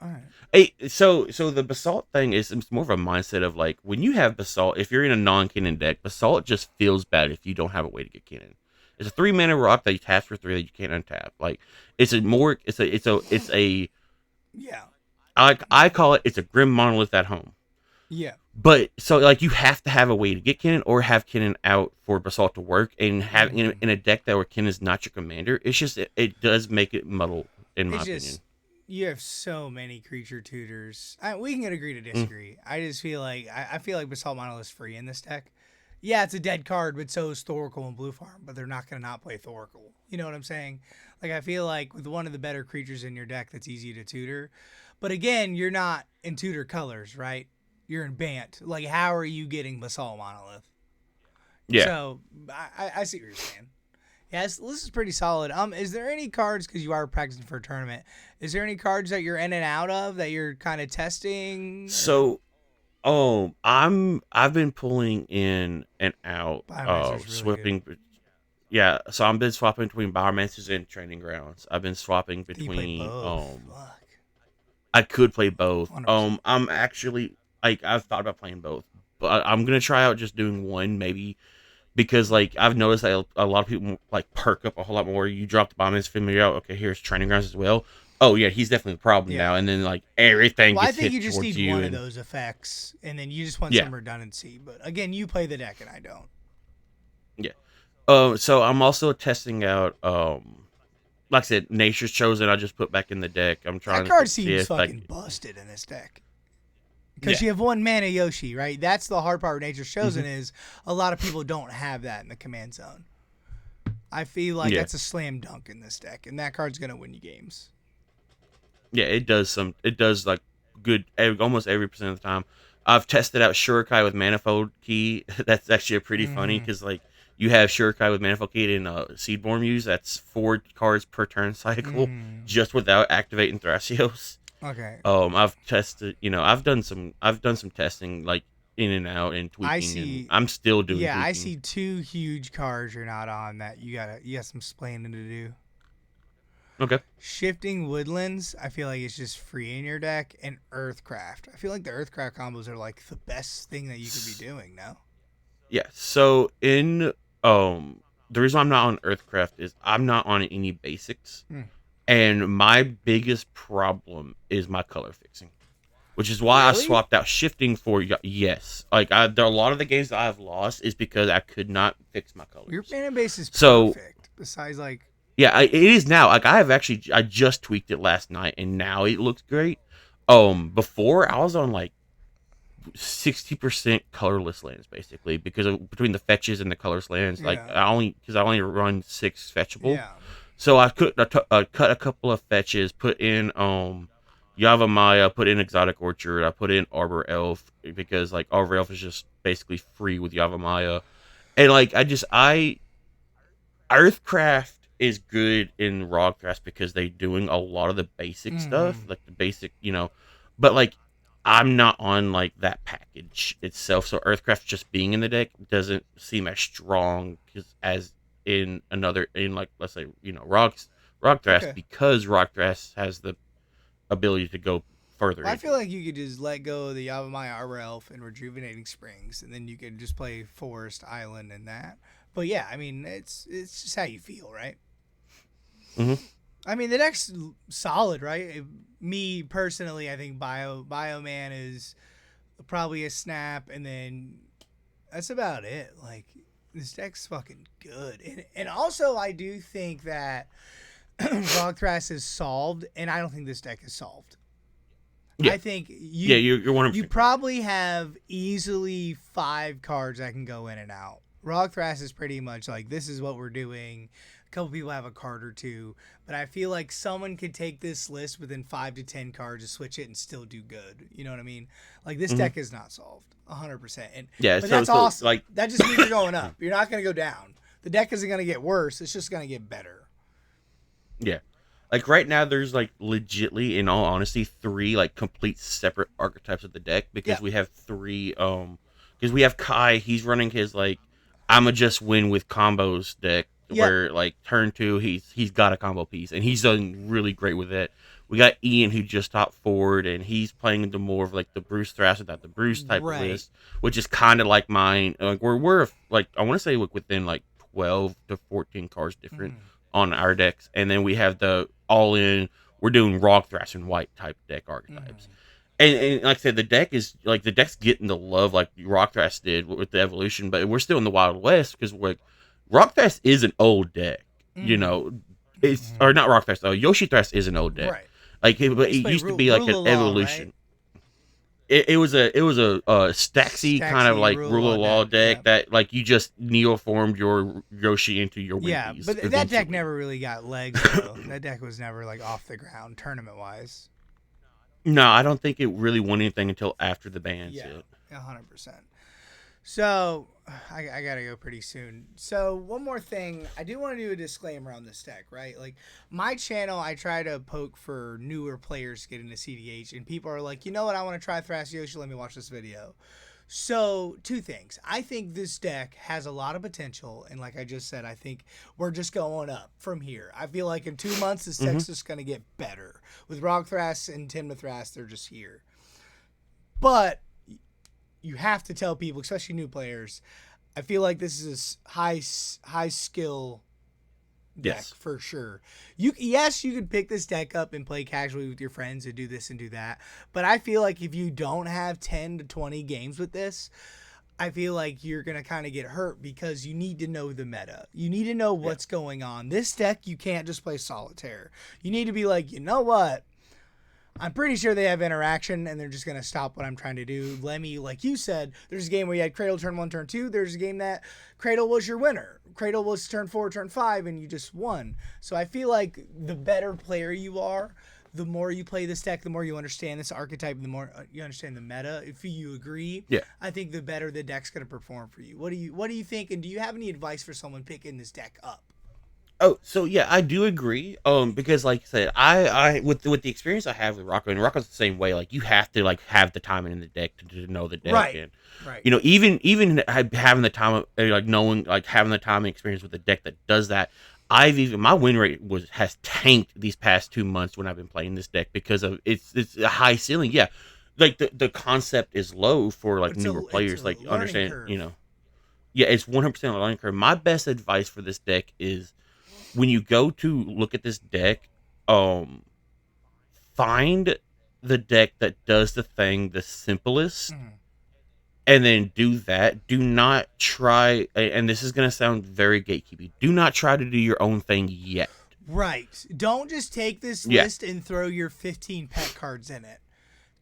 All right. Hey, so the basalt thing is it's more of a mindset of like when you have basalt, if you're in a non-Kennen deck, basalt just feels bad if you don't have a way to get Kennen. It's a 3 mana rock that you tap for 3 that you can't untap. Like it's a Yeah. I call it it's a grim monolith at home. Yeah. But so like you have to have a way to get Kennen or have Kennen out for basalt to work, and have in a deck that where Kennen is not your commander. It's just it does make it muddle in my It's opinion. just you have so many creature tutors. We can agree to Mm. disagree. I just feel like I feel like Basalt Monolith is free in this deck. Yeah, it's a dead card, but so is Thoracle and Blue Farm. But they're not gonna not play Thoracle. You know what I'm saying? Like I feel like with one of the better creatures in your deck, that's easy to tutor. But again, you're not in tutor colors, right? You're in Bant. Like how are you getting Basalt Monolith? Yeah. So I see what you're saying. Yeah, this is pretty solid. Is there any cards because you are practicing for a tournament? Is there any cards that you're in and out of that you're kind of testing? So I've been pulling in and out Biomancer's really good. swapping. Yeah, so I've been swapping between Biomancers and Training Grounds. I've been swapping You play between both. Fuck. I could play both. 100%. I'm actually like I've thought about playing both, but I'm gonna try out just doing one maybe because like I've noticed that a lot of people like perk up a whole lot more. You drop the bomb and figure out okay, here's Training Grounds as well. Oh yeah, he's definitely the problem Yeah. now, and then like everything Well, I gets think hit you just towards need you. one And of those effects, and then you just want yeah, some redundancy. But again, you play the deck, and I don't. yeah. So I'm also testing out like I said, Nature's Chosen. I just put back in the deck. I'm That trying card to see seems if like fucking busted in this deck. yeah. Because you have one mana Yoshi, right? That's the hard part with Nature's Chosen Mhm. is a lot of people don't have that in the command zone. I feel like Yeah. that's a slam dunk in this deck, and that card's gonna win you games. Yeah, it does some. It does like good almost every percent of the time. I've tested out Shurikai with Manifold Key. That's actually a pretty funny Mm-hmm. because like you have Shurikai with Manifold Key in Seedborn use. That's 4 cards per turn cycle, Mm-hmm. just without activating Thrasios. Okay. I've tested. I've done some testing like in and out and I tweaking, and see. I'm still doing Yeah, I tweaking. see 2 huge cards you're not on that you got some splaining to do. Okay. Shifting Woodlands, I feel like it's just free in your deck, and Earthcraft. I feel like the Earthcraft combos are like the best thing that you could be doing now. Yeah. So in the reason I'm not on Earthcraft is I'm not on any basics. Hmm. And my biggest problem is my color fixing, which is why I Really? swapped out shifting for yes. Like there are a lot of the games that I've lost is because I could not fix my colors. Your mana base is So perfect. Besides, like, yeah, it is now. Like I just tweaked it last night, and now it looks great. Before I was on like 60% colorless lands basically because between the fetches and the colorless lands, like yeah, I only run 6 fetchable. yeah. So I cut a couple of fetches, put in Yava Maya, put in Exotic Orchard, I put in Arbor Elf because like Arbor Elf is just basically free with Yava Maya. And like I Earthcraft is good in Rogcraft because they're doing a lot of the basic stuff, Mm-hmm. like the basic, but like I'm not on like that package itself. So Earthcraft just being in the deck doesn't seem as strong as in like let's say Rockthras Okay. because Rockthras has the ability to go further Well, I into feel it. like you could just let go of the Yavimaya Arbor Elf and Rejuvenating Springs, and then you could just play Forest Island and that. But yeah, I mean, it's just how you feel, right? Hmm. I mean, the deck's solid, right? Me personally, I think Bioman is probably a snap, and then that's about it. Like, this deck's fucking good, and also I do think that Thras is solved, and I don't think this deck is solved. Yeah, I think yeah, you're you 100% correct. probably have easily 5 cards that can go in and out. Thras is pretty much like, this is what we're doing. A couple people have a card or two, but I feel like someone could take this list within 5 to 10 cards, to switch it and still do good. You know what I mean? Like, this Hmm. deck is not solved 100%. And Yeah, but so that's awesome. like That just means you're going up. You're not going to go down. The deck isn't going to get worse. It's just going to get better. yeah. Like right now, there's like legitly, in all honesty, three like complete separate archetypes of the deck Yeah. because we have three. Because we have Kai, he's running his like I'ma just win with combos deck Yep. where like turn two he's got a combo piece and he's done really great with it. We got Ian who just top forward and he's playing the more of like the Bruce Thras without the Bruce type of Right. list, which is kind of like mine. Like we're like I want to say like within like 12 to 14 cards different Mm. on our decks, and then we have the all in. We're doing Rock Thrash and White type deck archetypes, Mm. and like I said, the deck's getting the love like Rock Thrash did with the evolution, but we're still in the Wild West because like Rock Thrash is an old deck, you Mm. know. It's or not Rock Thrash. Yoshi Thrash is an old deck, Right. like but Just it play used to be like rule an along, right? evolution. It was a Staxy kind of Staxy like rule of rule law of law deck. Yeah. deck that like you just neoformed your Yoshi into your Yeah, Winkies but that deck eventually. never really got legs though. That deck was never like off the ground tournament wise. No, I don't think it really won anything until after the bans Yeah, hit. 100%. So I gotta go pretty soon. So one more thing, I do want to do a disclaimer on this deck, right? Like my channel, I try to poke for newer players to get into cedh, and people are like, you know what, I want to try Thrasios. Let me watch this video. So, two things. I think this deck has a lot of potential, and like I just said, I think we're just going up from here. I feel like in 2 months, this Hmm. deck's just going to get better. With Rock Thras and Timna Thras, they're just here. But you have to tell people, especially new players, I feel like this is a high skill deck Yes. for sure. You could pick this deck up and play casually with your friends and do this and do that. But I feel like if you don't have 10 to 20 games with this, I feel like you're going to kind of get hurt because you need to know the meta. You need to know Yeah. what's going on. This deck, you can't just play solitaire. You need to be like, you know what? I'm pretty sure they have interaction and they're just going to stop what I'm trying to do. Let me, like you said, there's a game where you had Cradle turn 1, turn 2. There's a game that Cradle was your winner. Cradle was turn 4, turn 5, and you just won. So I feel like the better player you are, the more you play this deck, the more you understand this archetype, the more you understand the meta. If you agree, Yeah. I think the better the deck's going to perform for you. What do you think? And do you have any advice for someone picking this deck up? Oh, so yeah, I do agree. Because like I said, I with the experience I have with Rocco, and Rocco's the same way. Like you have to like have the time in the deck to know the deck, Right. and Right. you know even having the time, like knowing like having the time and experience with the deck that does that. I've even my win rate has tanked these past 2 months when I've been playing this deck because of it's a high ceiling. Yeah, like the concept is low for like newer It's players. a Like learning understand, curve. yeah, it's 100% a learning curve. My best advice for this deck is when you go to look at this deck, um, find the deck that does the thing the simplest, Mhm. and then do that. Do not try, and this is gonna sound very gatekeepy. Do not try to do your own thing yet. Right. Don't just take this Yeah, list and throw your 15 pet cards in it.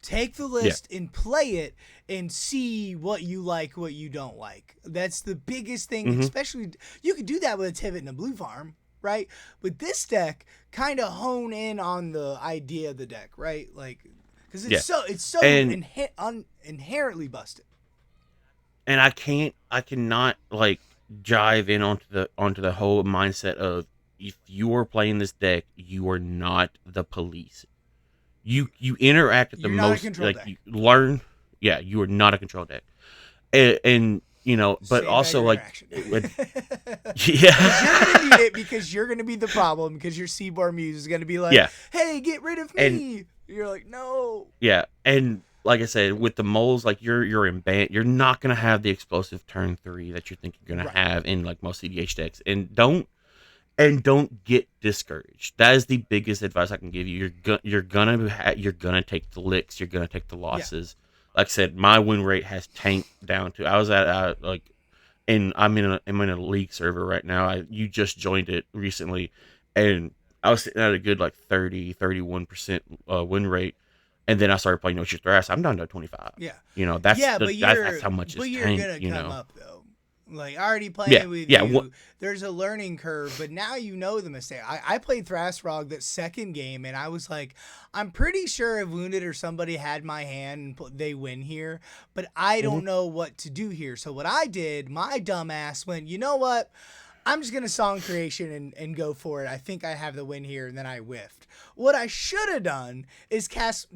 Take the yeah, list and play it and see what you like, what you don't like. That's the biggest thing, hmm, especially you could do that with a Tivit and a Blue Farm, right? With this deck, kind of hone in on the idea of the deck, right? Like cuz yeah, it's so and inherently busted. I cannot like jive in onto the whole mindset of if you are playing this deck, you are not the police. You interact at the You're not a most control like deck. you learn. Yeah, you are not a control deck, and you know, but Save that also your like interaction. Because you're yeah, gonna need it because you're gonna be the problem because your Seaboard Muse is gonna be like, yeah, "Hey, get rid of and me." You're like, "No." yeah, and like I said, with the moles, like you're in band, you're not gonna have the explosive turn 3 that you think you're gonna Right. have in like most CDH decks, and don't get discouraged. That is the biggest advice I can give you. You're gonna take the licks. You're gonna take the Yeah. losses. Like I said, my win rate has tanked down to. I was at like, and I'm in a league server right now. You just joined it recently, and I was sitting at a good like 31% win rate, and then I started playing Yoshi Thras. I'm down to 25. Yeah. That's Yeah, that's how much it's you're tanked. gonna come up though. Like already Yeah, playing with yeah. you, there's a learning curve, but now you know the mistake. I played Thrasrog that second game, and I was like, I'm pretty sure if Wounded or somebody had my hand, and they win here, but I don't know what to do here. So what I did, my dumbass went, you know what? I'm just going to song creation and go for it. I think I have the win here, and then I whiffed. What I should have done is cast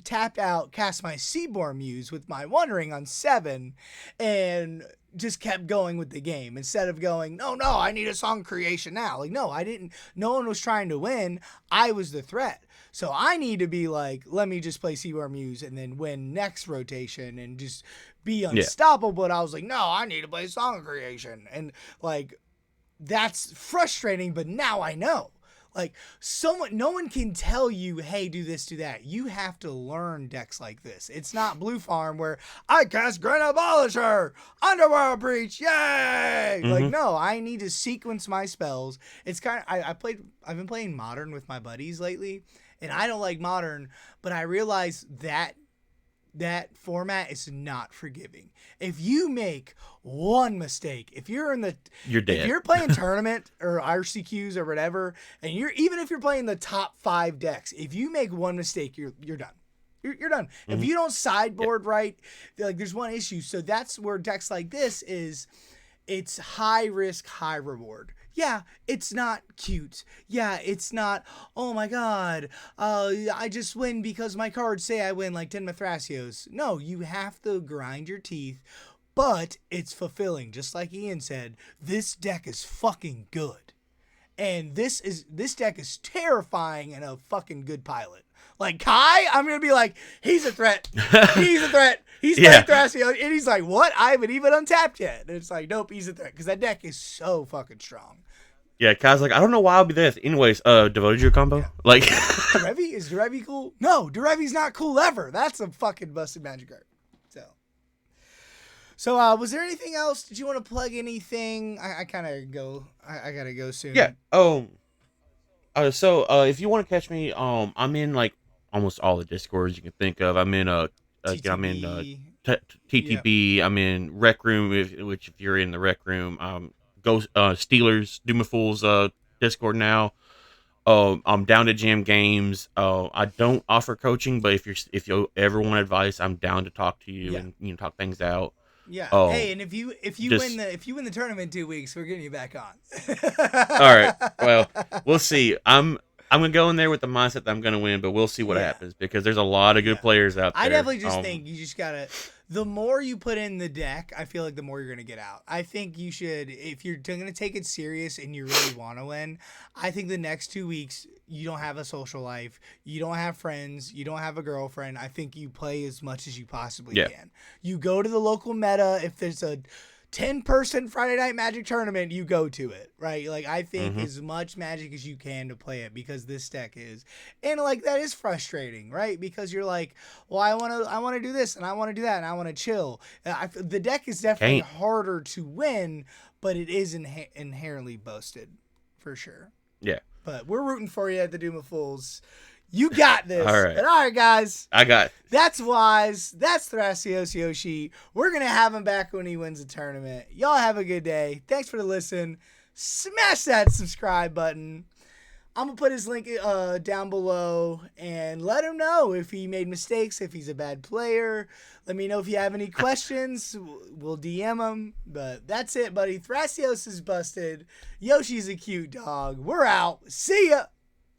my Seaborn Muse with my Wondering on 7, and just kept going with the game instead of going, no, I need a song creation now. Like, no, I didn't. No one was trying to win. I was the threat. So I need to be like, let me just play Seaborn Muse and then win next rotation and just be unstoppable. But I was like, no, I need to play song creation. And like, that's frustrating, but now I know. Like, no one can tell you, hey, do this, do that. You have to learn decks like this. It's not Blue Farm where I cast Grand Abolisher, Underworld Breach, yay! Like, no, I need to sequence my spells. It's kind of, I've been playing Modern with my buddies lately, and I don't like Modern, but I realize that format is not forgiving. If you make one mistake, if you're dead. If you're playing tournament or RCQs or whatever, and even if you're playing the top 5 decks, if you make one mistake, you're done. You're done. If you don't sideboard right, like there's one issue. So that's where decks like this is. It's high risk, high reward. Yeah, it's not cute. Yeah, it's not, oh my god, I just win because my cards say I win like 10 Thrasios. No, you have to grind your teeth, but it's fulfilling. Just like Ian said, this deck is fucking good. And this deck is terrifying and a fucking good pilot. Like Kai, I'm gonna be like, he's a threat. He's a threat. He's playing Thrasios, and he's like, what? I haven't even untapped yet. And it's like, nope, he's a threat because that deck is so fucking strong. Yeah, Kai's like, I don't know why I'll be this. Anyways, devoted your combo? Yeah. Like Derevi? Is Derevi cool? No, Derevi's not cool ever. That's a fucking busted magic card. So was there anything else? Did you want to plug anything? I gotta go soon. Yeah. So if you want to catch me, I'm in like almost all the Discords you can think of. I'm in TTB. I'm in TTB. Yep. I'm in Rec Room, which if you're in the Rec Room, go Steelers Doom Fools Discord now. I'm down to jam games. I don't offer coaching, but if you ever want advice, I'm down to talk to you and talk things out. Yeah. Hey, and if you win the tournament 2 weeks, we're getting you back on. All right. Well, we'll see. I'm gonna go in there with the mindset that I'm gonna win, but we'll see what happens because there's a lot of good players out there. I definitely just think you just gotta. The more you put in the deck, I feel like the more you're gonna get out. I think you should, if you're gonna take it serious and you really want to win, I think the next 2 weeks you don't have a social life, you don't have friends, you don't have a girlfriend. I think you play as much as you possibly can. You go to the local meta. If there's a 10-person Friday Night Magic tournament, you go to it, right? Like, I think as much Magic as you can to play it because this deck is, and like that is frustrating, right? Because you're like, well, I want to do this and I want to do that and I want to chill. The deck is definitely harder to win, but it is inherently boasted, for sure. Yeah. But we're rooting for you at the Doom of Fools. You got this. All right. And all right, guys. I got it. That's Weise. That's Thrasios Yoshi. We're going to have him back when he wins a tournament. Y'all have a good day. Thanks for the listen. Smash that subscribe button. I'm going to put his link down below and let him know if he made mistakes, if he's a bad player. Let me know if you have any questions. We'll DM him. But that's it, buddy. Thrasios is busted. Yoshi's a cute dog. We're out. See ya.